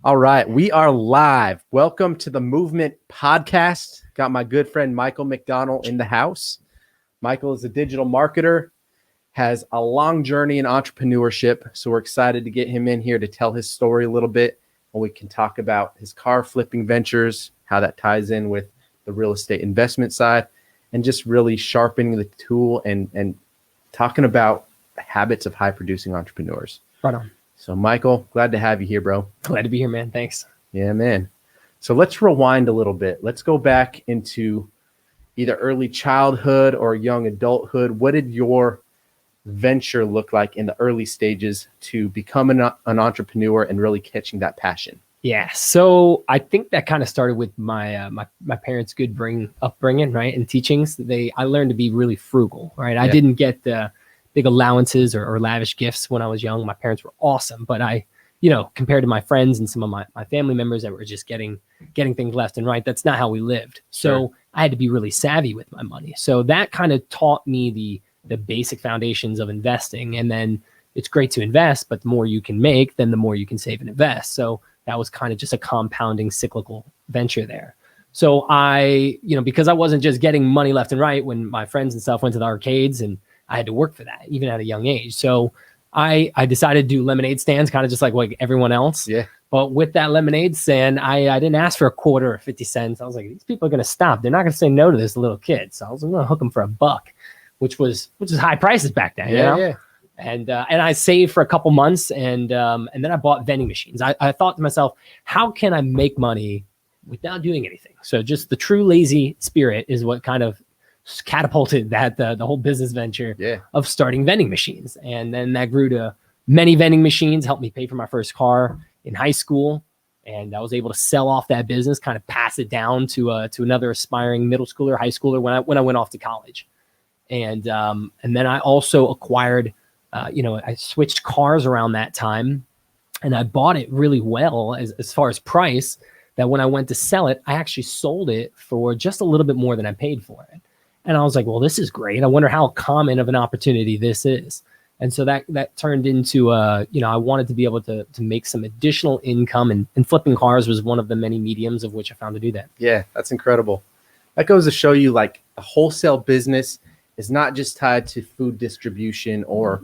All right, we are live. Welcome to the MVMNT Podcast. Got my good friend Michael McDonald in the house. Michael is a digital marketer, has a long journey in entrepreneurship, so we're excited to get him in here to tell his story a little bit, and we can talk about his car flipping ventures, how that ties in with the real estate investment side, and just really sharpening the tool and talking about habits of high-producing entrepreneurs. Right on. So, Michael, glad to have you here, bro. Glad to be here, man. Thanks. Yeah, man. So let's rewind a little bit. Let's go back into either early childhood or young adulthood. What did your venture look like in the early stages to become an entrepreneur and really catching that passion? Yeah. So I think that kind of started with my my parents' good upbringing, right, and teachings. I learned to be really frugal, right? I didn't get the big allowances or lavish gifts when I was young. My parents were awesome, but compared to my friends and some of my family members that were just getting things left and right, that's not how we lived. So I had to be really savvy with my money. So that kind of taught me the basic foundations of investing. And then it's great to invest, but the more you can make, then the more you can save and invest. So that was kind of just a compounding cyclical venture there. So because I wasn't just getting money left and right when my friends and stuff went to the arcades, and I had to work for that, even at a young age. So I decided to do lemonade stands, kind of just like everyone else. Yeah. But with that lemonade stand, I didn't ask for a quarter or 50 cents. I was like, these people are going to stop. They're not going to say no to this little kid. So I was going to hook them for $1, which is high prices back then. Yeah. And I saved for a couple months, and then I bought vending machines. I thought to myself, how can I make money without doing anything? So just the true lazy spirit is what kind of catapulted that the whole business venture of starting vending machines. And then that grew to many vending machines, helped me pay for my first car in high school. And I was able to sell off that business, kind of pass it down to another aspiring middle schooler, high schooler when I went off to college. And then I also acquired, I switched cars around that time, and I bought it really well as far as price, that when I went to sell it, I actually sold it for just a little bit more than I paid for it. And I was like, well, this is great. I wonder how common of an opportunity this is. And so that turned into, I wanted to be able to make some additional income, and flipping cars was one of the many mediums of which I found to do that. Yeah, that's incredible. That goes to show you, like, a wholesale business is not just tied to food distribution or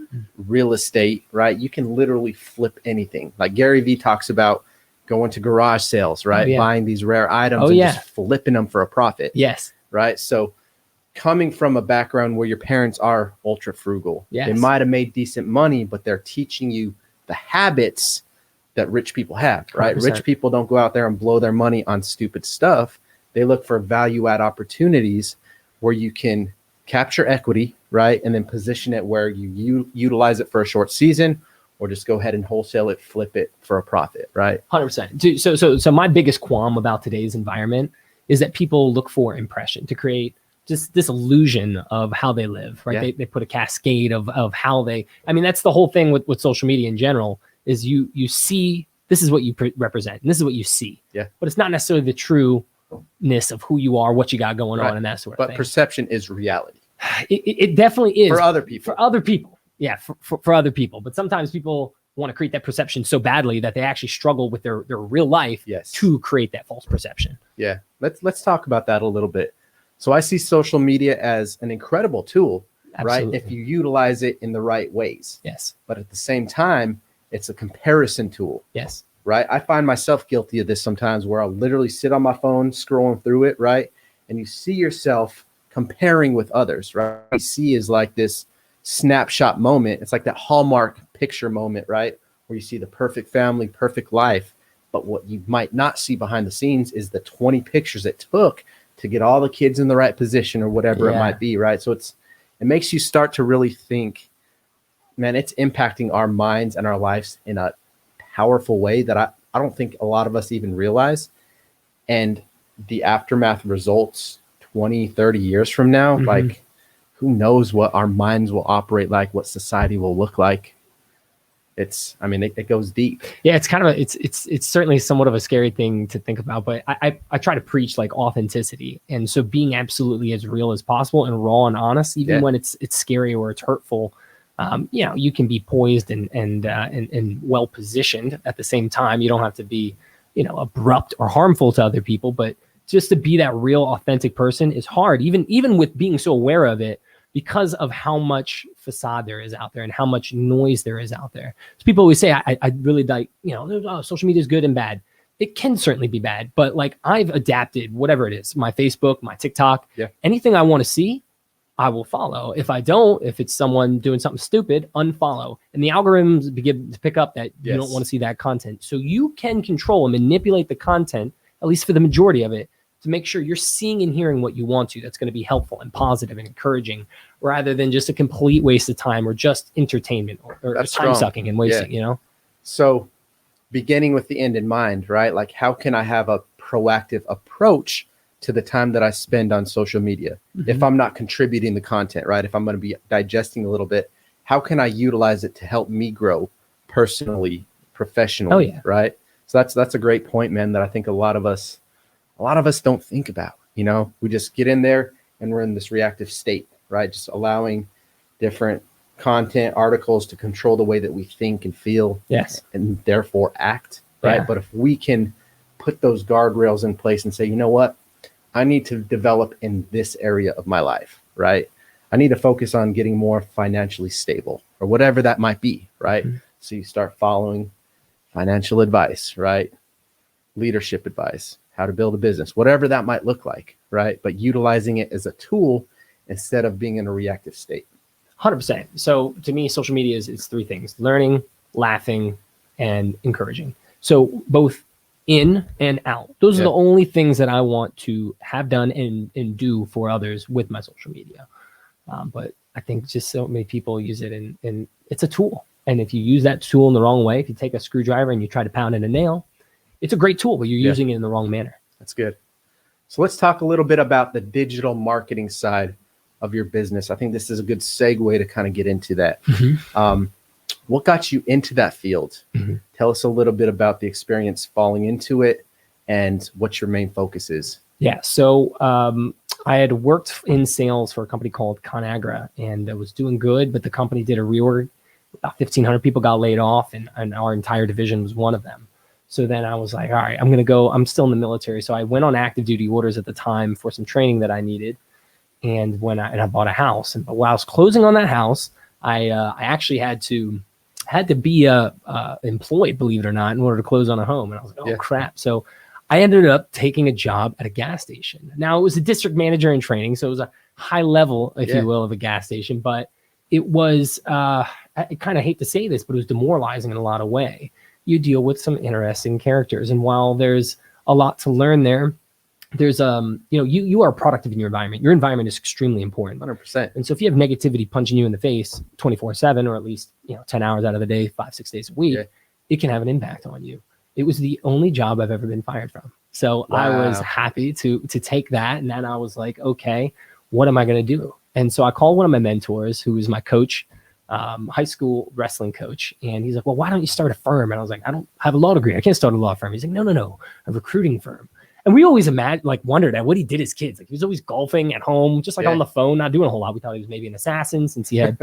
real estate, right? You can literally flip anything. Like Gary Vee talks about going to garage sales, right? Buying these rare items just flipping them for a profit. Yes. Right. So coming from a background where your parents are ultra frugal, they might have made decent money, but they're teaching you the habits that rich people have, right? 100%. Rich people don't go out there and blow their money on stupid stuff. They look for value add opportunities where you can capture equity, right? And then position it where you utilize it for a short season, or just go ahead and wholesale it, flip it for a profit, right? 100%. So my biggest qualm about today's environment is that people look for impression to create just this illusion of how they live, right? Yeah. They put a cascade of how that's the whole thing with social media in general, is you see, this is what you represent, and this is what you see. Yeah. But it's not necessarily the trueness of who you are, what you got going on, and that sort of thing. But perception is reality. It definitely is. For other people. Yeah, for other people. But sometimes people want to create that perception so badly that they actually struggle with their real life to create that false perception. Yeah. Let's talk about that a little bit. So I see social media as an incredible tool, right? If you utilize it in the right ways. Yes. But at the same time, it's a comparison tool. Yes. Right? I find myself guilty of this sometimes, where I'll literally sit on my phone scrolling through it, right? And you see yourself comparing with others, right? What you see is like this snapshot moment. It's like that Hallmark picture moment, right? Where you see the perfect family, perfect life. But what you might not see behind the scenes is the 20 pictures it took to get all the kids in the right position, or whatever it might be, right? So it makes you start to really think, man, it's impacting our minds and our lives in a powerful way that I don't think a lot of us even realize. And the aftermath results 20, 30 years from now, like, who knows what our minds will operate like, what society will look like. It goes deep. Yeah, it's kind of it's certainly somewhat of a scary thing to think about, but I try to preach like authenticity, and so being absolutely as real as possible and raw and honest, even when it's scary or it's hurtful. you can be poised and well positioned at the same time. You don't have to be, abrupt or harmful to other people, but just to be that real authentic person is hard, even with being so aware of it, because of how much facade there is out there and how much noise there is out there. So people always say, I really like, social media is good and bad. It can certainly be bad, but like I've adapted whatever it is, my Facebook, my TikTok, anything I want to see, I will follow. If I don't, if it's someone doing something stupid, unfollow. And the algorithms begin to pick up that you don't want to see that content. So you can control and manipulate the content, at least for the majority of it, to make sure you're seeing and hearing what you want to. That's going to be helpful and positive and encouraging, rather than just a complete waste of time or just entertainment or time sucking and wasting, So beginning with the end in mind, right? Like, how can I have a proactive approach to the time that I spend on social media? If I'm not contributing the content, right? If I'm going to be digesting a little bit, how can I utilize it to help me grow personally, professionally, right? So that's a great point, man, that I think a lot of us don't think about. We just get in there and we're in this reactive state, right? Just allowing different content, articles to control the way that we think and feel, and therefore act, right? But if we can put those guardrails in place and say, you know what, I need to develop in this area of my life, right? I need to focus on getting more financially stable, or whatever that might be, right? So you start following financial advice, right? Leadership advice, how to build a business, whatever that might look like, right? But utilizing it as a tool instead of being in a reactive state. 100%. So to me, social media is three things: learning, laughing, and encouraging. So both in and out. Those are the only things that I want to have done and do for others with my social media. But I think just so many people use it, and it's a tool. And if you use that tool in the wrong way, if you take a screwdriver and you try to pound in a nail, it's a great tool, but you're using it in the wrong manner. That's good. So let's talk a little bit about the digital marketing side of your business. I think this is a good segue to kind of get into that. What got you into that field? Tell us a little bit about the experience falling into it and what your main focus is. Yeah. So I had worked in sales for a company called ConAgra, and it was doing good, but the company did a reorg. About 1,500 people got laid off, and our entire division was one of them. So then I was like, all right, I'm going to go. I'm still in the military. So I went on active duty orders at the time for some training that I needed. And I bought a house, and while I was closing on that house, I actually had to be employed, believe it or not, in order to close on a home. And I was like, oh crap. So I ended up taking a job at a gas station. Now, it was a district manager in training, so it was a high level, if you will, of a gas station. But it was, I kind of hate to say this, but it was demoralizing in a lot of way. You deal with some interesting characters, and while there's a lot to learn there, there's you are a product of your environment. Your environment is extremely important. 100%. And so if you have negativity punching you in the face 24/7, or at least 10 hours out of the day, 5-6 days a week, it can have an impact on you. It was the only job I've ever been fired from. So I was happy to take that, and then I was like, okay, what am I going to do? And so I called one of my mentors, who was my coach, high school wrestling coach, and he's like, well, why don't you start a firm? And I was like, I don't have a law degree. I can't start a law firm. He's like, no, a recruiting firm. And we always wondered at what he did as kids. Like, he was always golfing at home, just like on the phone, not doing a whole lot. We thought he was maybe an assassin since he had,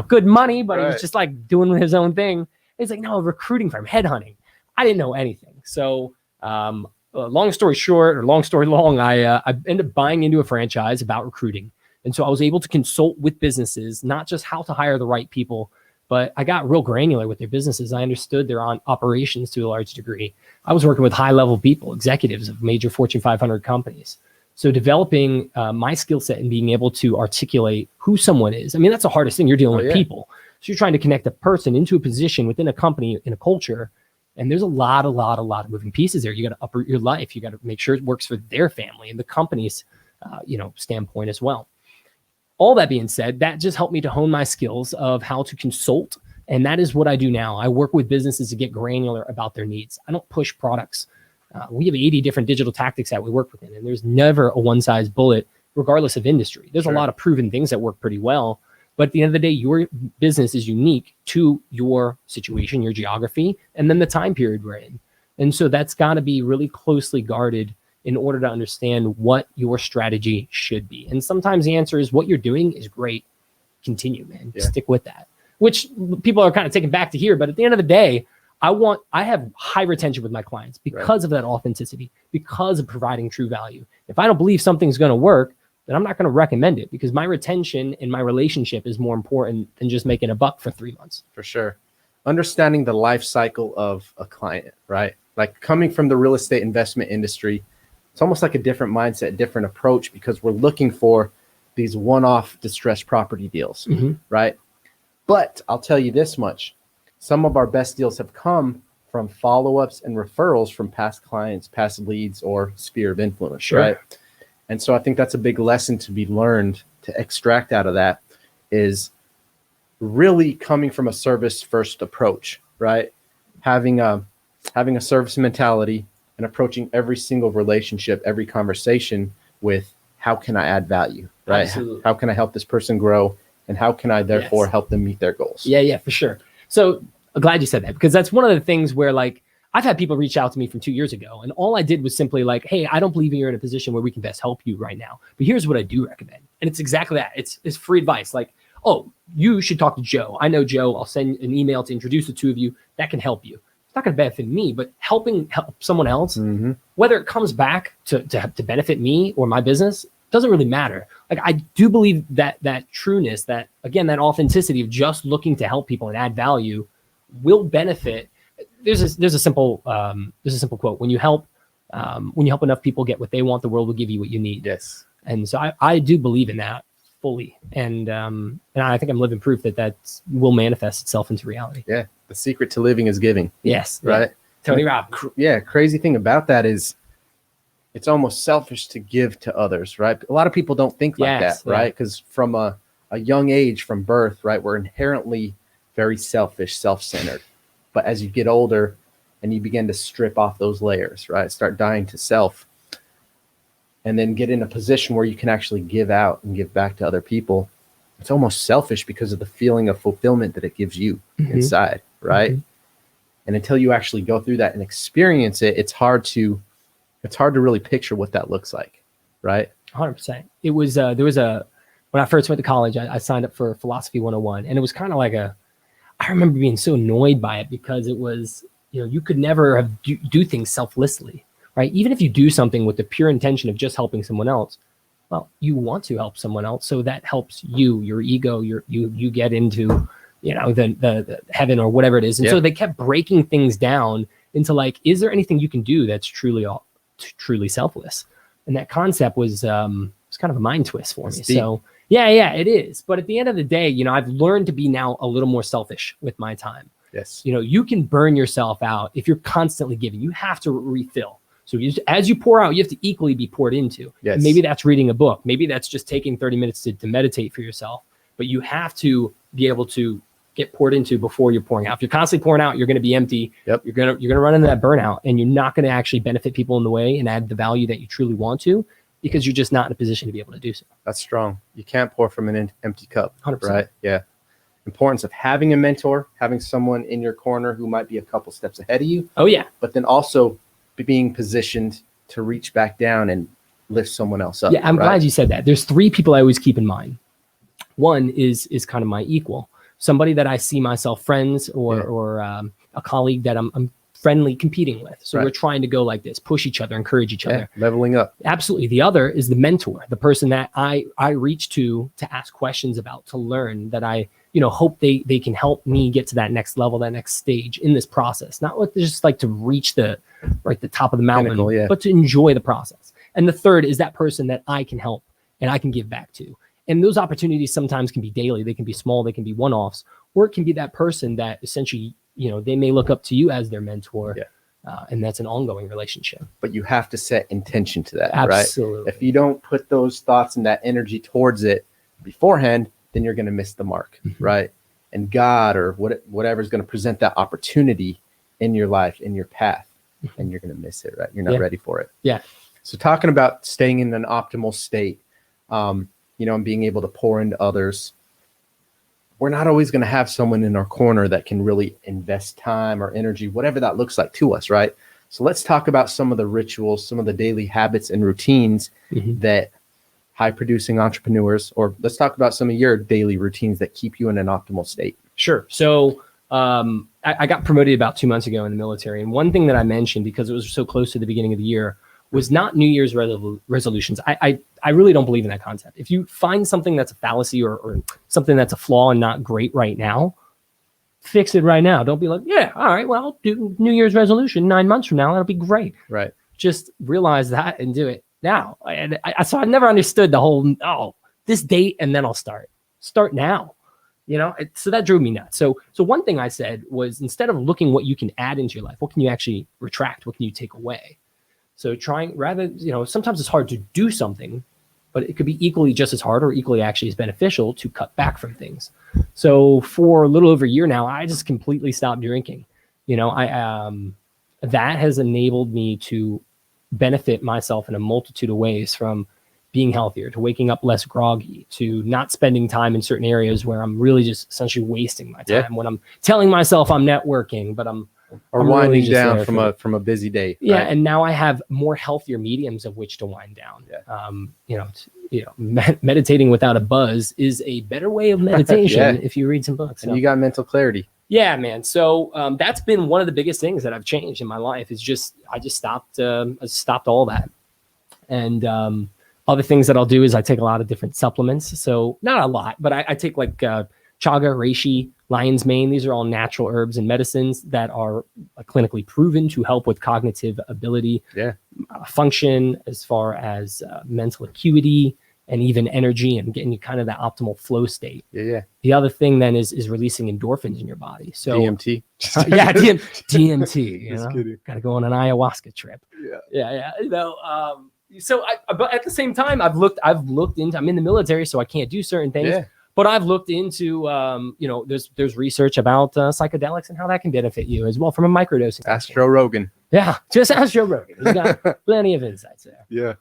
good money, but he was just like doing his own thing. He's like, no, a recruiting firm, headhunting. I didn't know anything. So, long story short, or long story long, I ended up buying into a franchise about recruiting. And so I was able to consult with businesses, not just how to hire the right people, but I got real granular with their businesses. I understood their operations to a large degree. I was working with high-level people, executives of major Fortune 500 companies. So developing my skill set and being able to articulate who someone is. I mean, that's the hardest thing. You're dealing with people. So you're trying to connect a person into a position within a company, in a culture. And there's a lot of moving pieces there. You got to uproot your life. You got to make sure it works for their family and the company's, standpoint as well. All that being said, that just helped me to hone my skills of how to consult. And that is what I do now. I work with businesses to get granular about their needs. I don't push products. We have 80 different digital tactics that we work within, and there's never a one-size bullet, regardless of industry. There's a lot of proven things that work pretty well. But at the end of the day, your business is unique to your situation, your geography, and then the time period we're in. And so that's got to be really closely guarded in order to understand what your strategy should be. And sometimes the answer is what you're doing is great. Continue, man. Stick with that. which people are kind of taken back to hear. But at the end of the day, I have high retention with my clients because of that authenticity, because of providing true value. If I don't believe something's going to work, then I'm not going to recommend it, because my retention and my relationship is more important than just making a buck for 3 months. For sure. Understanding the life cycle of a client, right? Like coming from the real estate investment industry, it's almost like a different mindset, different approach, because we're looking for these one-off distressed property deals, right? But I'll tell you this much. Some of our best deals have come from follow-ups and referrals from past clients, past leads, or sphere of influence, right? And so I think that's a big lesson to be learned, to extract out of that, is really coming from a service-first approach, right? Having a service mentality and approaching every single relationship, every conversation with, how can I add value, right? Absolutely. How can I help this person grow? And how can I therefore help them meet their goals? Yeah, for sure. So I'm glad you said that, because that's one of the things where, like, I've had people reach out to me from 2 years ago, and all I did was simply like, hey, I don't believe you're in a position where we can best help you right now, but here's what I do recommend. And it's exactly that. It's free advice. Like, oh, you should talk to Joe. I know Joe. I'll send an email to introduce the two of you. That can help you. It's not going to benefit me, but help someone else, whether it comes back to benefit me or my business, doesn't really matter. Like, I do believe that trueness, that, again, that authenticity of just looking to help people and add value will benefit. There's a simple quote: when you help enough people get what they want, the world will give you what you need. Yes. And so I do believe in that fully, and I think I'm living proof that will manifest itself into reality. Yeah, the secret to living is giving. Yes. Right. Yeah. Tony Robbins. Yeah. Crazy thing about that is, it's almost selfish to give to others, right? A lot of people don't think like that, right? Because from a young age, from birth, right, we're inherently very selfish, self-centered. But as you get older and you begin to strip off those layers, right, start dying to self, and then get in a position where you can actually give out and give back to other people, it's almost selfish because of the feeling of fulfillment that it gives you inside, right? And until you actually go through that and experience it, it's hard to really picture what that looks like, right? 100%. It was when I first went to college, I signed up for Philosophy 101, and it was kind of like I remember being so annoyed by it, because it was, you could never do things selflessly, right? Even if you do something with the pure intention of just helping someone else, well, you want to help someone else, so that helps you, your ego, you get into, the heaven or whatever it is. And so they kept breaking things down into, like, is there anything you can do that's truly selfless? And that concept was kind of a mind twist for me. Deep. So yeah, it is. But at the end of the day, I've learned to be now a little more selfish with my time. Yes. You can burn yourself out if you're constantly giving. You have to refill. So as you pour out, you have to equally be poured into. Yes. And maybe that's reading a book. Maybe that's just taking 30 minutes to meditate for yourself. But you have to be able to get poured into before you're pouring out. If you're constantly pouring out, you're going to be empty. Yep. You're going to run into that burnout, and you're not going to actually benefit people in the way and add the value that you truly want to, because you're just not in a position to be able to do so. That's strong. You can't pour from an empty cup. 100%. Right? Yeah. Importance of having a mentor, having someone in your corner who might be a couple steps ahead of you. Oh yeah. But then also being positioned to reach back down and lift someone else up. Yeah, I'm glad you said that. There's 3 people I always keep in mind. One is kind of my equal, somebody that I see myself friends or a colleague that I'm friendly competing with. So we're trying to go like this, push each other, encourage each other. Leveling up. Absolutely. The other is the mentor, the person that I reach to ask questions about, to learn, that I hope they can help me get to that next level, that next stage in this process. Not just like to reach the top of the mountain, pinnacle, but to enjoy the process. And the third is that person that I can help and I can give back to. And those opportunities sometimes can be daily. They can be small. They can be one-offs, or it can be that person that essentially, they may look up to you as their mentor. And that's an ongoing relationship. But you have to set intention to that, Absolutely. right? If you don't put those thoughts and that energy towards it beforehand, then you're going to miss the mark, right? And God or whatever is going to present that opportunity in your life, in your path, and you're going to miss it, right? You're not ready for it. Yeah. So talking about staying in an optimal state, and being able to pour into others, we're not always going to have someone in our corner that can really invest time or energy, whatever that looks like to us, right? So let's talk about some of the rituals, some of the daily habits and routines that high producing entrepreneurs, or let's talk about some of your daily routines that keep you in an optimal state. Sure. So I got promoted about 2 months ago in the military. And one thing that I mentioned, because it was so close to the beginning of the year, was not New Year's resolutions. I really don't believe in that concept. If you find something that's a fallacy or something that's a flaw and not great right now, fix it right now. Don't be like, yeah, all right, well, I'll do New Year's resolution 9 months from now. That'll be great. Right. Just realize that and do it now. So I never understood the whole, this date and then I'll start now, so that drove me nuts. So one thing I said was, instead of looking what you can add into your life, what can you actually retract? What can you take away? So sometimes it's hard to do something, but it could be equally just as hard or equally actually as beneficial to cut back from things. So for a little over a year now, I just completely stopped drinking. That has enabled me to benefit myself in a multitude of ways, from being healthier to waking up less groggy to not spending time in certain areas where I'm really just essentially wasting my time when I'm telling myself I'm networking, but I'm winding really down from a busy day. Yeah. Right? And now I have more healthier mediums of which to wind down. Yeah. Meditating without a buzz is a better way of meditation if you read some books. And you got mental clarity. Yeah, man. So that's been one of the biggest things that I've changed in my life, is I just stopped all that. And other things that I'll do is I take a lot of different supplements. So not a lot, but I take like chaga, reishi, lion's mane. These are all natural herbs and medicines that are clinically proven to help with cognitive ability, function, as far as mental acuity, and even energy, and getting you kind of that optimal flow state. Yeah. The other thing then is releasing endorphins in your body. So DMT. DMT. Got to go on an ayahuasca trip. Yeah. But at the same time, I've looked into. I'm in the military, so I can't do certain things. Yeah. But I've looked into, there's research about psychedelics and how that can benefit you as well from a microdosing. Ask Joe Rogan. Yeah, just ask Joe Rogan. He's got plenty of insights there. Yeah.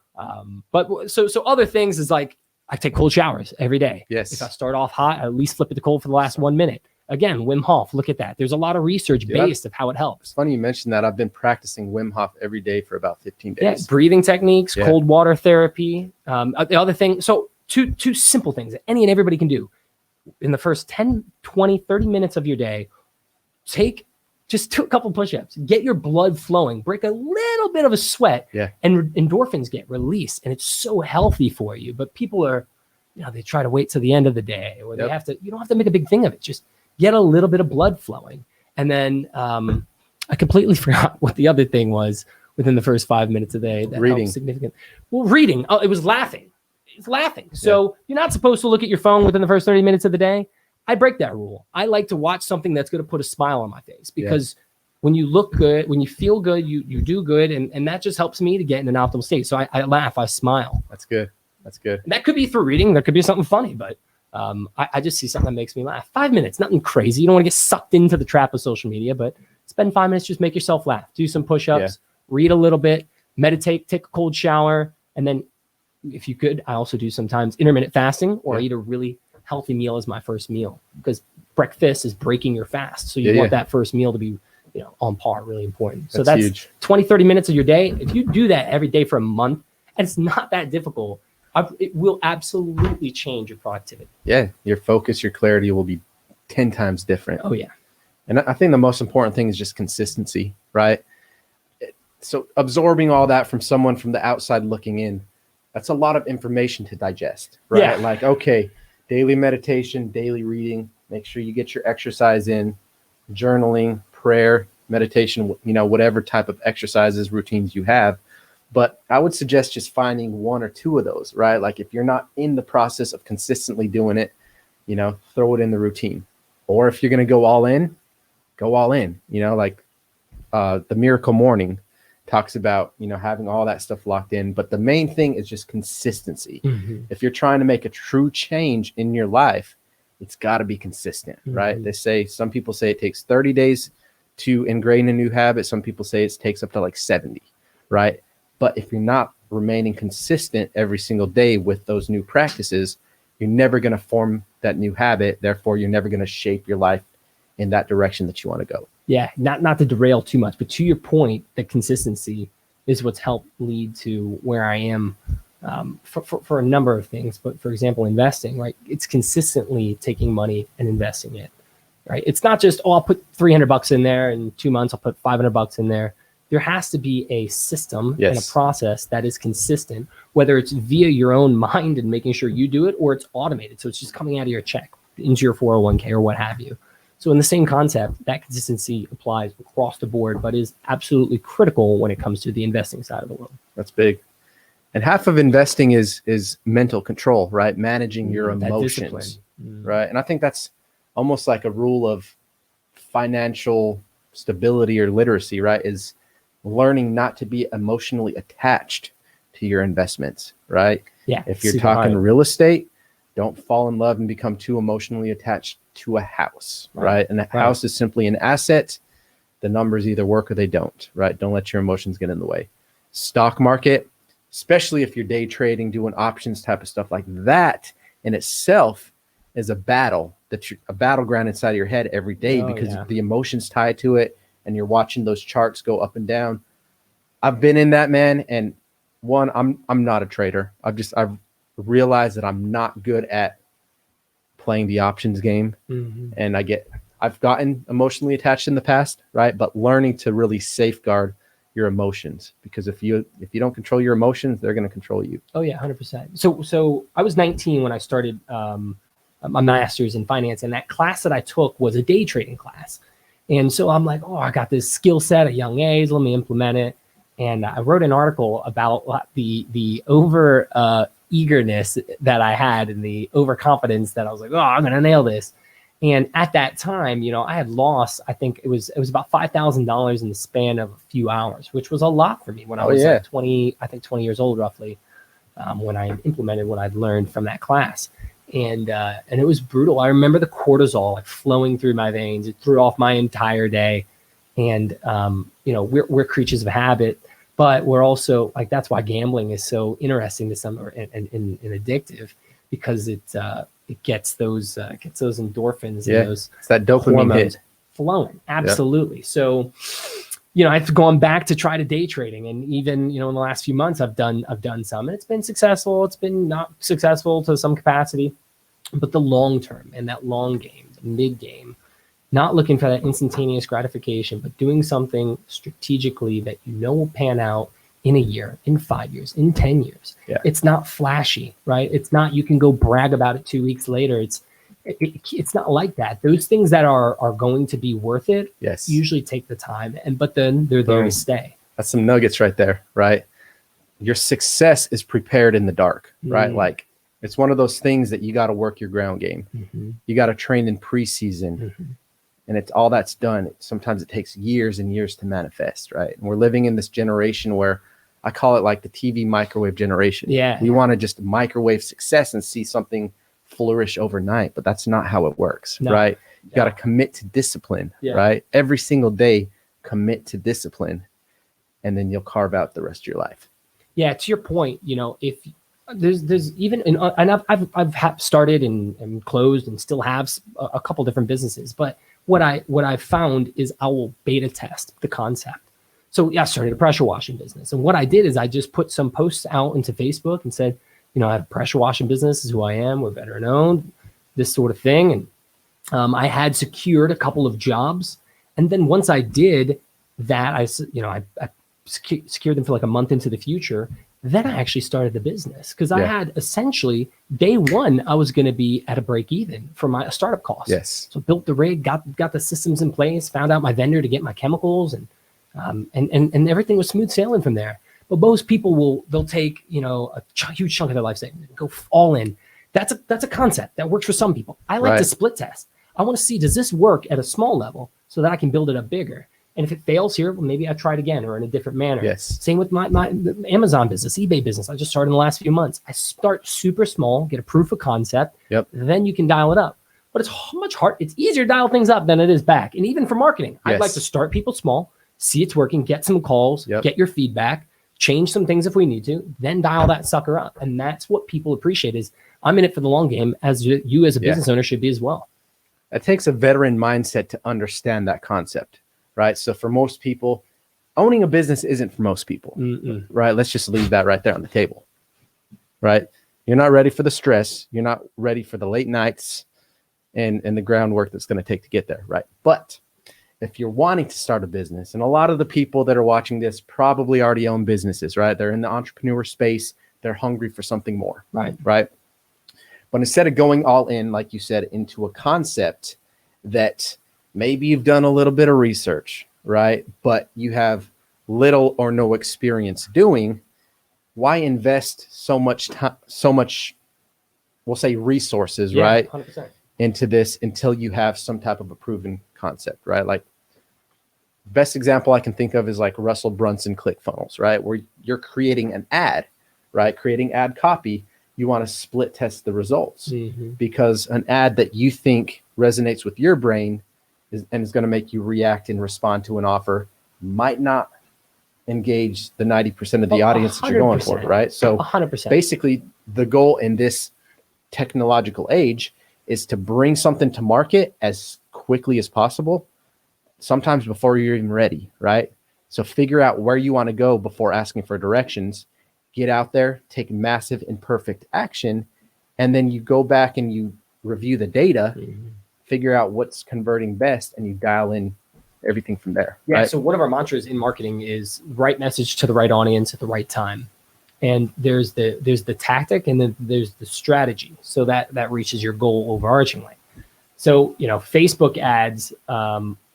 But so other things is like, I take cold showers every day. Yes. If I start off hot, I at least flip it to cold for the last 1 minute. Again, Wim Hof, look at that. There's a lot of research based of how it helps. It's funny you mentioned that. I've been practicing Wim Hof every day for about 15 days. Yeah, breathing techniques, cold water therapy. The other thing, so two simple things that any and everybody can do. In the first 10, 20, 30 minutes of your day, just do a couple push-ups, get your blood flowing, break a little bit of a sweat, and endorphins get released. And it's so healthy for you. But people are, they try to wait till the end of the day, or you don't have to make a big thing of it. Just get a little bit of blood flowing. And then I completely forgot what the other thing was within the first 5 minutes a day. That reading. Helped significant. Well, reading. Oh, it was laughing. It's laughing. So you're not supposed to look at your phone within the first 30 minutes of the day. I break that rule. I like to watch something that's going to put a smile on my face, because when you look good, when you feel good, you do good. And that just helps me to get in an optimal state. So I laugh, I smile. That's good. And that could be through reading. There could be something funny, but I just see something that makes me laugh. 5 minutes, nothing crazy. You don't want to get sucked into the trap of social media, but spend 5 minutes, just make yourself laugh. Do some push-ups, read a little bit, meditate, take a cold shower. And then if you could, I also do sometimes intermittent fasting, or eat a really healthy meal as my first meal, because breakfast is breaking your fast. So you want that first meal to be, on par, really important. So that's huge. 20, 30 minutes of your day. If you do that every day for a month, and it's not that difficult, it will absolutely change your productivity. Yeah. Your focus, your clarity will be 10 times different. Oh yeah. And I think the most important thing is just consistency, right? So absorbing all that from someone from the outside looking in, that's a lot of information to digest, right? Yeah. Like, okay, daily meditation, daily reading, make sure you get your exercise in, journaling, prayer, meditation, whatever type of exercises, routines you have. But I would suggest just finding one or two of those, right? Like if you're not in the process of consistently doing it, throw it in the routine. Or if you're going to go all in, like the Miracle Morning talks about, having all that stuff locked in. But the main thing is just consistency. Mm-hmm. If you're trying to make a true change in your life, it's got to be consistent, right? Some people say it takes 30 days to ingrain a new habit. Some people say it takes up to like 70, right? But if you're not remaining consistent every single day with those new practices, you're never going to form that new habit. Therefore, you're never going to shape your life in that direction that you want to go. Yeah, not to derail too much, but to your point, the consistency is what's helped lead to where I am for a number of things. But for example, investing, right? It's consistently taking money and investing it, right? It's not just, oh, I'll put $300 in there in 2 months, I'll put $500 in there. There has to be a system and a process that is consistent, whether it's via your own mind and making sure you do it, or it's automated. So it's just coming out of your check into your 401k or what have you. So in the same concept, that consistency applies across the board, but is absolutely critical when it comes to the investing side of the world. That's big. And half of investing is mental control, right? Managing your emotions, right? And I think that's almost like a rule of financial stability or literacy, right? Is learning not to be emotionally attached to your investments, right? Yeah. If you're talking real estate, don't fall in love and become too emotionally attached to a house, right? And a house is simply an asset. The numbers either work or they don't, right? Don't let your emotions get in the way. Stock market, especially if you're day trading, doing options type of stuff like that in itself is a battle, a battleground inside of your head every day because the emotions tied to it, and you're watching those charts go up and down. I've been in that, man. And one, I'm not a trader. I've realized that I'm not good at playing the options game. And I've gotten emotionally attached in the past, right? But learning to really safeguard your emotions, because if you don't control your emotions, they're going to control you. Oh yeah, 100%. So I was 19 when I started my master's in finance, and that class that I took was a day trading class. And so I'm like, oh, I got this skill set at young age, let me implement it. And I wrote an article about the over eagerness that I had and the overconfidence that I was like, oh, I'm gonna nail this. And at that time, I had lost, I think it was about $5,000 in the span of a few hours, which was a lot for me when I was like 20 years old, roughly, when I implemented what I'd learned from that class. And it was brutal. I remember the cortisol like flowing through my veins. It threw off my entire day. And, we're creatures of habit, but we're also like, that's why gambling is so interesting to some and addictive, because it gets those endorphins and those it's that dopamine hit flowing. Absolutely. Yep. So, I've gone back to try to day trading, and even, in the last few months, I've done some, and it's been successful. It's been not successful to some capacity, but the long term and that long game, the mid game, not looking for that instantaneous gratification, but doing something strategically that will pan out in a year, in 5 years, in 10 years. Yeah. It's not flashy, right? It's not, you can go brag about it 2 weeks later. It's not like that. Those things that are going to be worth it usually take the time, but then they're there to stay. That's some nuggets right there, right? Your success is prepared in the dark, right? Like, it's one of those things that you got to work your ground game. You got to train in preseason. And it's all that's done. Sometimes it takes years and years to manifest, right? And we're living in this generation where I call it like the TV microwave generation. Yeah. We want to just microwave success and see something flourish overnight, but that's not how it works, right? You got to commit to discipline, right? Every single day, commit to discipline, and then you'll carve out the rest of your life. Yeah. To your point, if there's even, and I've started and closed and still have a couple different businesses, but what I've found is I will beta test the concept. So I started a pressure washing business. And what I did is I just put some posts out into Facebook and said, I have a pressure washing business. This is who I am. We're veteran owned, this sort of thing. And I had secured a couple of jobs. And then once I did that, I secured them for like a month into the future. Then I actually started the business because I had essentially day one, I was going to be at a break even for my startup costs. Yes. So built the rig, got the systems in place, found out my vendor to get my chemicals, and everything was smooth sailing from there. But most people they'll take, a huge chunk of their life savings and go all in. That's a concept that works for some people. I like to split test. I want to see, does this work at a small level so that I can build it up bigger? And if it fails here, well, maybe I try it again or in a different manner. Yes. Same with my Amazon business, eBay business. I just started in the last few months. I start super small, get a proof of concept. Yep. Then you can dial it up. But it's much harder. It's easier to dial things up than it is back. And even for marketing, I'd like to start people small, see it's working, get some calls, get your feedback, change some things if we need to, then dial that sucker up. And that's what people appreciate is I'm in it for the long game, as you as a business owner should be as well. It takes a veteran mindset to understand that concept. Right. So for most people, owning a business isn't for most people. Right. Let's just leave that right there on the table. right? You're not ready for the stress. You're not ready for the late nights and the groundwork that's going to take to get there, right? But if you're wanting to start a business, and a lot of the people that are watching this probably already own businesses, right? They're in the entrepreneur space. They're hungry for something more, right? But instead of going all in, like you said, into a concept that maybe you've done a little bit of research, right? But you have little or no experience doing, why invest so much time, we'll say resources, right? 100%. Into this until you have some type of a proven concept, right? Like best example I can think of is like Russell Brunson ClickFunnels, right? Where you're creating an ad, right? Creating ad copy. You want to split test the results because an ad that you think resonates with your brain is going to make you react and respond to an offer might not engage the 90% of the audience that you're going for, right? So 100%. Basically the goal in this technological age is to bring something to market as quickly as possible, sometimes before you're even ready, right? So figure out where you want to go before asking for directions, get out there, take massive imperfect action, and then you go back and you review the data, figure out what's converting best, and you dial in everything from there. Yeah. Right? So one of our mantras in marketing is right message to the right audience at the right time. And there's the tactic and then there's the strategy. So that reaches your goal overarchingly. So, Facebook ads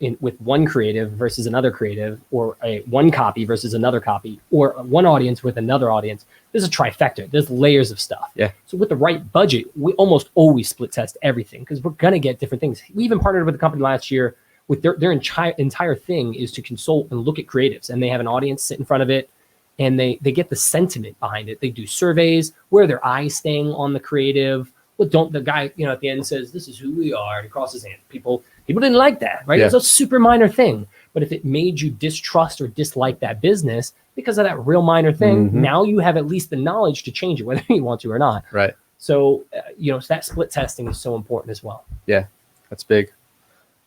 with one creative versus another creative, or one copy versus another copy, or one audience with another audience. There's a trifecta. There's layers of stuff. Yeah. So with the right budget, we almost always split test everything because we're going to get different things. We even partnered with a company last year with their entire thing is to consult and look at creatives, and they have an audience sit in front of it. And they get the sentiment behind it. They do surveys. Where are their eyes staying on the creative? What don't the guy, at the end says, this is who we are, and he crosses his hand. People didn't like that, right? Yeah. It's a super minor thing. But if it made you distrust or dislike that business because of that real minor thing, now you have at least the knowledge to change it, whether you want to or not. Right. So, so that split testing is so important as well. Yeah, that's big.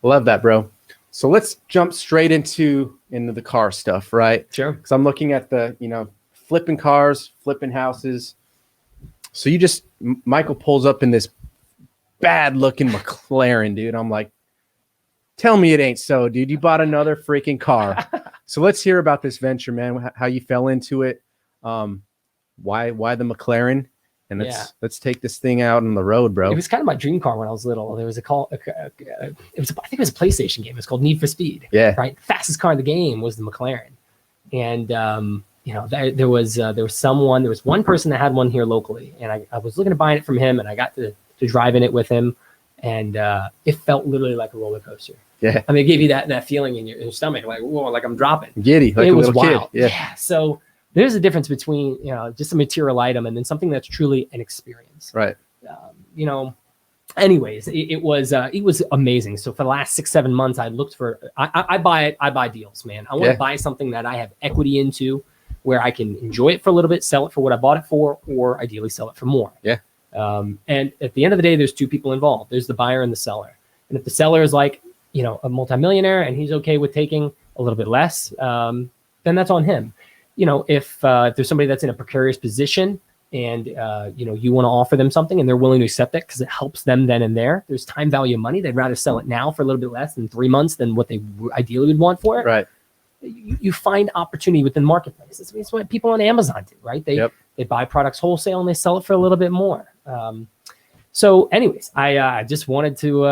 Love that, bro. So let's jump straight into the car stuff, right? Sure. Because I'm looking at the, flipping cars, flipping houses. So Michael pulls up in this bad looking McLaren, dude. I'm like, tell me it ain't so, dude. You bought another freaking car. So let's hear about this venture, man. How you fell into it. Why the McLaren? And let's take this thing out on the road, bro. It was kind of my dream car when I was little. There was I think it was a PlayStation game. It was called Need for Speed. Yeah. Right. The fastest car in the game was the McLaren. And, there was one person that had one here locally, and I was looking at buying it from him, and I got to drive in it with him. And it felt literally like a roller coaster. Yeah. I mean, it gave you that feeling in your stomach, like, whoa, like I'm dropping. Giddy, like it a was little wild. kid. Yeah. So there's a difference between, just a material item and then something that's truly an experience. Right. Anyways, it was amazing. So for the last 6-7 months, I looked for, I buy deals, man. I want to buy something that I have equity into, where I can enjoy it for a little bit, sell it for what I bought it for, or ideally sell it for more. Yeah. And at the end of the day, there's two people involved. There's the buyer and the seller. And if the seller is like, a multimillionaire and he's okay with taking a little bit less, then that's on him. If there's somebody that's in a precarious position and, you want to offer them something and they're willing to accept it because it helps them then and there, there's time value of money. They'd rather sell it now for a little bit less than 3 months than what they ideally would want for it. Right. You find opportunity within the marketplace. It's what people on Amazon do, right? They buy products wholesale and they sell it for a little bit more. So anyways, I just wanted to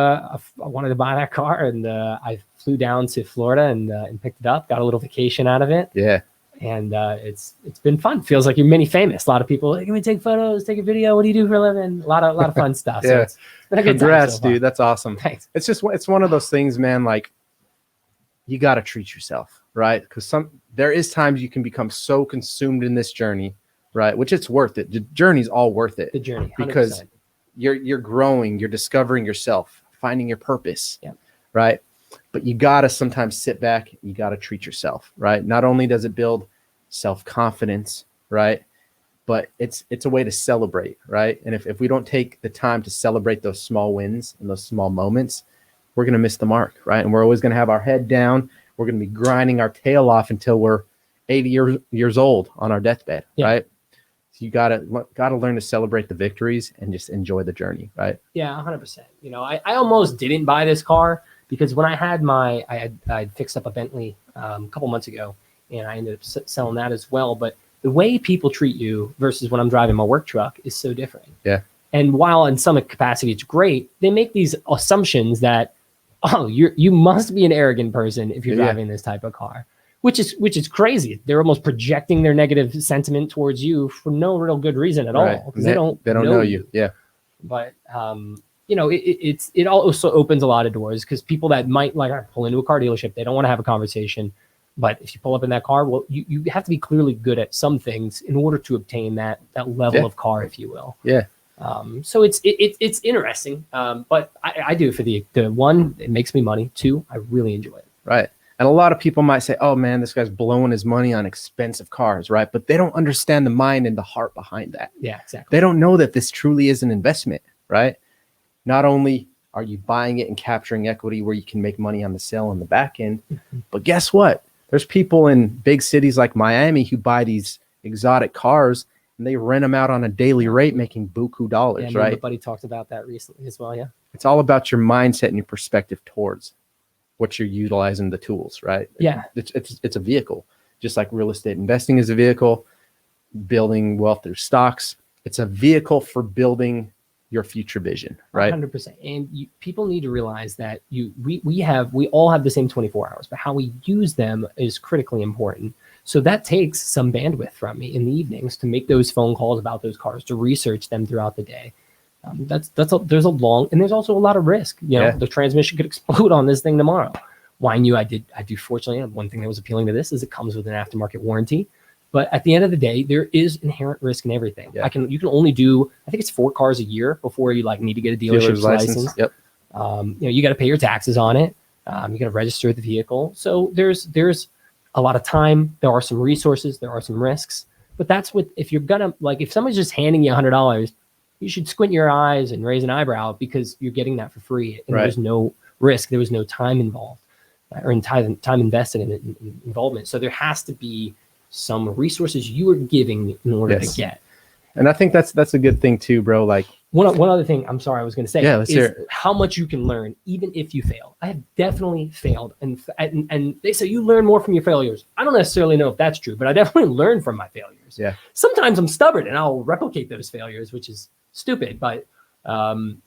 buy that car, and I flew down to Florida and picked it up, got a little vacation out of it. Yeah. And it's been fun. Feels like you're mini famous. A lot of people like, can we take photos, take a video? What do you do for a living? A lot of fun stuff. Yeah. So it's been a good Congrats, time so far. dude. That's awesome. Thanks. It's one of those things, man. Like, you got to treat yourself, right? Because there is times you can become so consumed in this journey, right? Which it's worth it. The journey's all worth it. The journey, 100%. Because you're growing, you're discovering yourself, finding your purpose, right? But you got to sometimes sit back. You got to treat yourself, right? Not only does it build self-confidence, right? But it's a way to celebrate, right? And if we don't take the time to celebrate those small wins and those small moments, we're going to miss the mark, right? And we're always going to have our head down. We're going to be grinding our tail off until we're 80 years old on our deathbed, right? So you gotta learn to celebrate the victories and just enjoy the journey, right? Yeah, 100%. You know, I almost didn't buy this car because when I had fixed up a Bentley a couple months ago, and I ended up selling that as well. But the way people treat you versus when I'm driving my work truck is so different. Yeah. And while in some capacity it's great, they make these assumptions that, oh, you must be an arrogant person if you're driving this type of car, which is crazy. They're almost projecting their negative sentiment towards you for no real good reason at all, because they don't know you. Yeah. But you know, it also opens a lot of doors, because people that might like pull into a car dealership, they don't want to have a conversation. But if you pull up in that car, well, you have to be clearly good at some things in order to obtain that level of car, if you will. Yeah. So it's interesting. But I do it for the one, it makes me money. Two, I really enjoy it. Right. And a lot of people might say, oh man, this guy's blowing his money on expensive cars, right? But they don't understand the mind and the heart behind that. Yeah, exactly. They don't know that this truly is an investment, right? Not only are you buying it and capturing equity where you can make money on the sale on the back end, but guess what? There's people in big cities like Miami who buy these exotic cars and they rent them out on a daily rate, making buku dollars, right? My buddy talked about that recently as well. Yeah. It's all about your mindset and your perspective towards what you're utilizing the tools, right? Yeah. It's a vehicle, just like real estate investing is a vehicle, building wealth through stocks. It's a vehicle for building your future vision, right? 100%. And people need to realize that we all have the same 24 hours, but how we use them is critically important. So that takes some bandwidth from me in the evenings to make those phone calls about those cars, to research them throughout the day. There's a long, and there's also a lot of risk. You know, the transmission could explode on this thing tomorrow. I do fortunately, one thing that was appealing to this is it comes with an aftermarket warranty. But at the end of the day, there is inherent risk in everything. Yeah. You can only do, I think it's 4 cars a year before you need to get a dealership license. Yep. You got to pay your taxes on it. You got to register the vehicle. So there's a lot of time. There are some resources. There are some risks. But that's what, if you're gonna, if someone's just handing you $100, you should squint your eyes and raise an eyebrow, because you're getting that for free. And there's no risk. There was no time involved, or time invested in involvement. So there has to be some resources you are giving in order to get. And I think that's a good thing too, bro. One other thing, I'm sorry, I was going to say, let's hear it. How much you can learn even if you fail. I have definitely failed, and they say you learn more from your failures. I don't necessarily know if that's true, but I definitely learn from my failures. Yeah. Sometimes I'm stubborn and I'll replicate those failures, which is stupid, but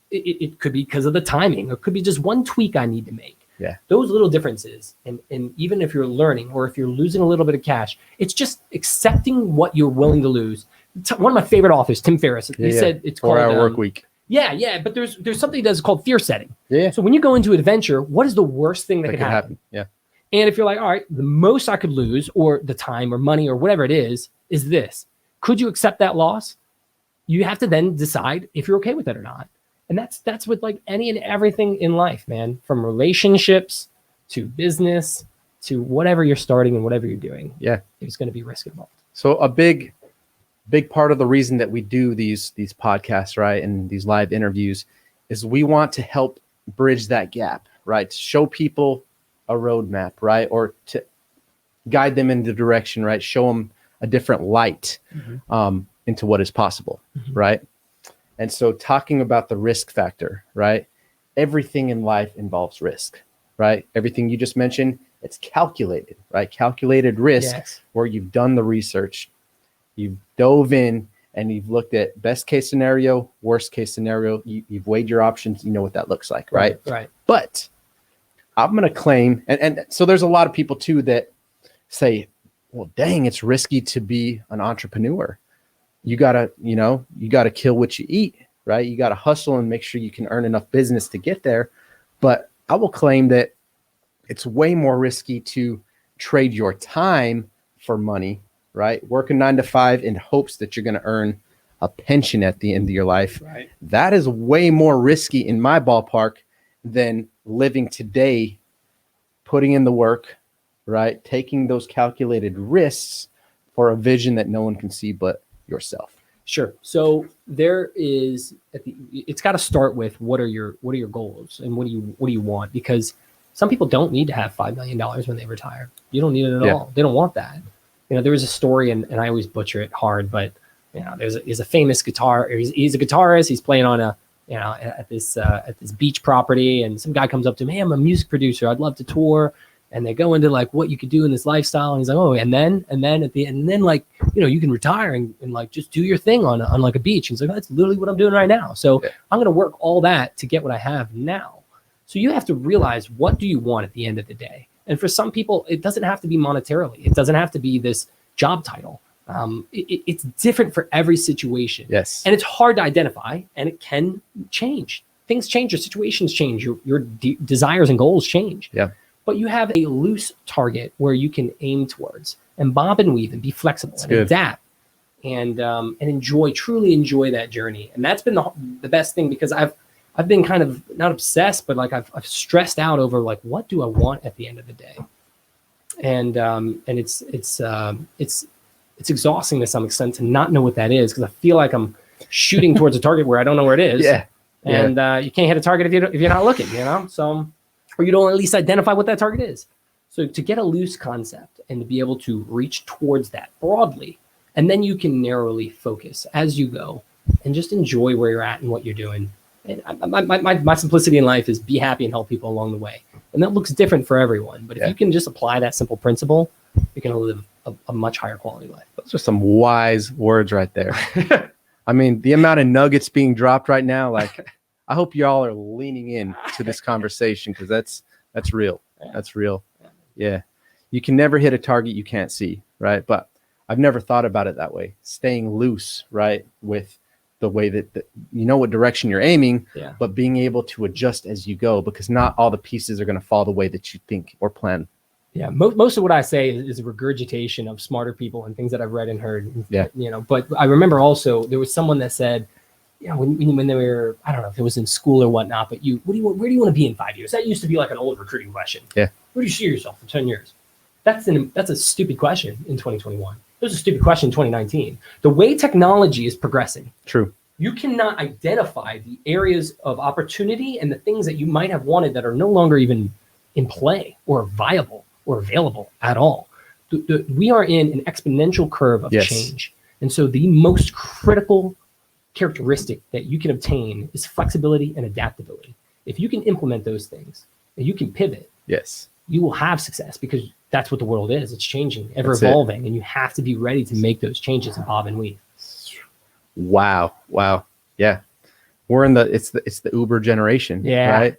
it could be because of the timing, or it could be just one tweak I need to make. Yeah. Those little differences. And even if you're learning, or if you're losing a little bit of cash, it's just accepting what you're willing to lose. One of my favorite authors, Tim Ferriss, he said it's called 4-Hour Work Week. Yeah. But there's something that does called fear setting. Yeah. So when you go into an adventure, what is the worst thing that could happen? Yeah. And if you're like, all right, the most I could lose, or the time or money or whatever it is this. Could you accept that loss? You have to then decide if you're okay with it or not. And that's with any and everything in life, man, from relationships to business to whatever you're starting and whatever you're doing. Yeah. There's going to be risk involved. So a big part of the reason that we do these podcasts, right, and these live interviews, is we want to help bridge that gap, right? To show people a roadmap, right? Or to guide them in the direction, right? Show them a different light into what is possible, right? And so talking about the risk factor, right? Everything in life involves risk, right? Everything you just mentioned, it's calculated, right? Calculated risk, where you've done the research, you've dove in, and you've looked at best case scenario, worst case scenario. You've weighed your options. You know what that looks like, right? Right. But I'm going to claim, and so there's a lot of people too that say, well, dang, it's risky to be an entrepreneur. You gotta kill what you eat, right? You gotta hustle and make sure you can earn enough business to get there. But I will claim that it's way more risky to trade your time for money, right? Work a 9 to 5 in hopes that you're going to earn a pension at the end of your life. Right. That is way more risky in my ballpark than living today, putting in the work, right? Taking those calculated risks for a vision that no one can see but yourself. Sure. So there is it's got to start with what are your goals, and what do you want? Because some people don't need to have $5 million when they retire. You don't need it at all. They don't want that. There was a story, and I always butcher it hard, but there's a famous guitar. He's a guitarist. He's playing on at this beach property, and some guy comes up to him. Hey, I'm a music producer. I'd love to tour. And they go into like what you could do in this lifestyle. And he's like, oh, and then at the end, and then like, you can retire and like just do your thing on like a beach. And he's like, that's literally what I'm doing right now. So I'm going to work all that to get what I have now. So you have to realize, what do you want at the end of the day? And for some people, it doesn't have to be monetarily. It doesn't have to be this job title. It's different for every situation. Yes. And it's hard to identify, and it can change. Things change, your situations change, your desires and goals change. Yeah. But you have a loose target where you can aim towards, and bob and weave and be flexible and adapt and truly enjoy that journey. And that's been the best thing, because I've been kind of not obsessed, but like I've stressed out over like, what do I want at the end of the day? And it's exhausting to some extent to not know what that is, because I feel like I'm shooting towards a target where I don't know where it is. Yeah. And you can't hit a target if you're not looking, so. Or you don't at least identify what that target is. So to get a loose concept and to be able to reach towards that broadly, and then you can narrowly focus as you go and just enjoy where you're at and what you're doing. And my simplicity in life is be happy and help people along the way. And that looks different for everyone. But if you can just apply that simple principle, you're going to live a much higher quality life. Those are some wise words right there. I mean, the amount of nuggets being dropped right now, like, I hope y'all are leaning in to this conversation, because that's real. That's real. Yeah. You can never hit a target you can't see, right? But I've never thought about it that way. Staying loose, right? With the way that you know what direction you're aiming, but being able to adjust as you go, because not all the pieces are going to fall the way that you think or plan. Yeah. Most of what I say is a regurgitation of smarter people and things that I've read and heard. Yeah. But I remember also there was someone that said, when they were, I don't know if it was in school or whatnot, but where do you want to be in 5 years? That used to be like an old recruiting question. Yeah. Where do you see yourself in 10 years? That's a stupid question in 2021. It was a stupid question in 2019. The way technology is progressing. True. You cannot identify the areas of opportunity and the things that you might have wanted that are no longer even in play or viable or available at all. We are in an exponential curve of change. And so the most critical characteristic that you can obtain is flexibility and adaptability. If you can implement those things and you can pivot, you will have success, because that's what the world is. It's changing, ever evolving, and you have to be ready to make those changes and bob and weave. Wow. Yeah. We're in it's the Uber generation, right?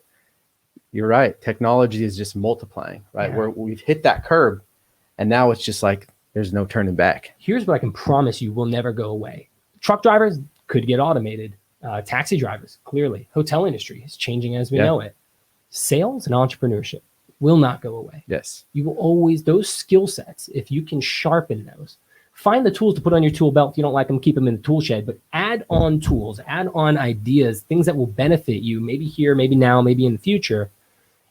You're right. Technology is just multiplying, right? We've hit that curve, and now it's just like, there's no turning back. Here's what I can promise you will never go away. Truck drivers could get automated. Taxi drivers, clearly. Hotel industry is changing as we know it. Sales and entrepreneurship will not go away. Yes. You will always, those skill sets, if you can sharpen those, find the tools to put on your tool belt. If you don't like them, keep them in the tool shed, but add on tools, add on ideas, things that will benefit you, maybe here, maybe now, maybe in the future.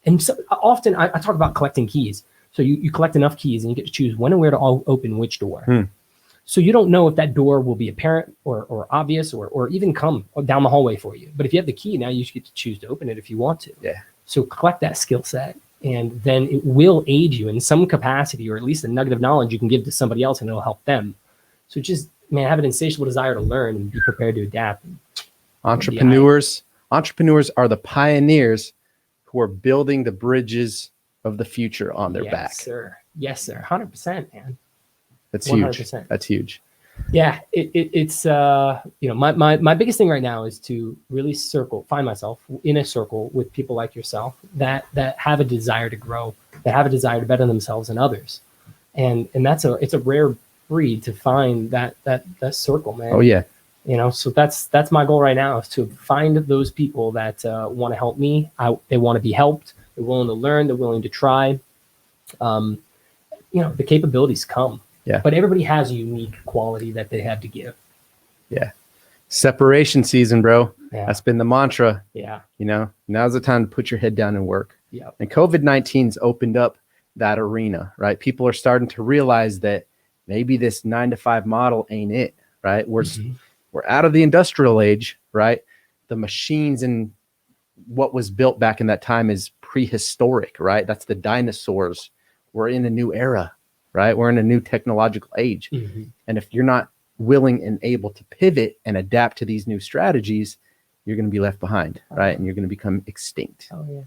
And so often I talk about collecting keys. So you collect enough keys and you get to choose when and where to open which door. So you don't know if that door will be apparent or obvious or even come down the hallway for you. But if you have the key, now you get to choose to open it if you want to. Yeah. So collect that skill set, and then it will aid you in some capacity, or at least a nugget of knowledge you can give to somebody else, and it'll help them. So just, have an insatiable desire to learn and be prepared to adapt. Entrepreneurs are the pioneers who are building the bridges of the future on their back. Yes, sir. 100%, man. That's 100%. huge. That's huge. Yeah, it's my biggest thing right now is to really find myself in a circle with people like yourself that have a desire to grow, that have a desire to better themselves and others, and it's a rare breed to find that circle, man. Oh yeah. So that's my goal right now, is to find those people that want to help me. They want to be helped. They're willing to learn. They're willing to try. The capabilities come. Yeah. But everybody has a unique quality that they have to give. Yeah. Separation season, bro. Yeah. That's been the mantra. Yeah. Now's the time to put your head down and work. Yeah. And COVID-19's opened up that arena, right? People are starting to realize that maybe this 9-to-5 model ain't it, right? We're out of the industrial age, right? The machines and what was built back in that time is prehistoric, right? That's the dinosaurs. We're in a new era. Right? We're in a new technological age. And if you're not willing and able to pivot and adapt to these new strategies, you're going to be left behind, right? And you're going to become extinct. Oh yeah.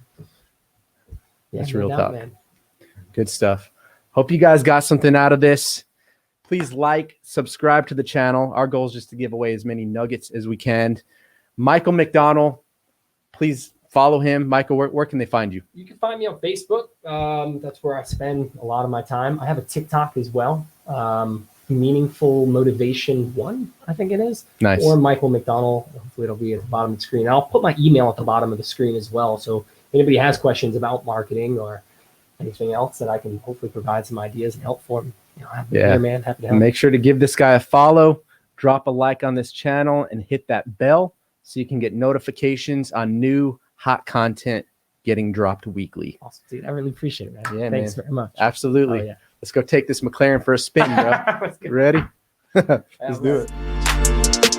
That's no real doubt, talk. man. Good stuff. Hope you guys got something out of this. Please like, subscribe to the channel. Our goal is just to give away as many nuggets as we can. Michael McDonald, please follow him. Michael, where can they find you? You can find me on Facebook. That's where I spend a lot of my time. I have a TikTok as well. Meaningful Motivation 1, I think it is. Nice. Or Michael McDonald. Hopefully it'll be at the bottom of the screen. I'll put my email at the bottom of the screen as well. So if anybody has questions about marketing or anything else that I can hopefully provide some ideas and help for them, here, man, happy to help. Make sure to give this guy a follow, drop a like on this channel, and hit that bell so you can get notifications on new hot content getting dropped weekly. Awesome, dude. I really appreciate it, man. Yeah, Thanks very much. Absolutely. Oh, yeah. Let's go take this McLaren for a spin, bro. Ready? Let's do it.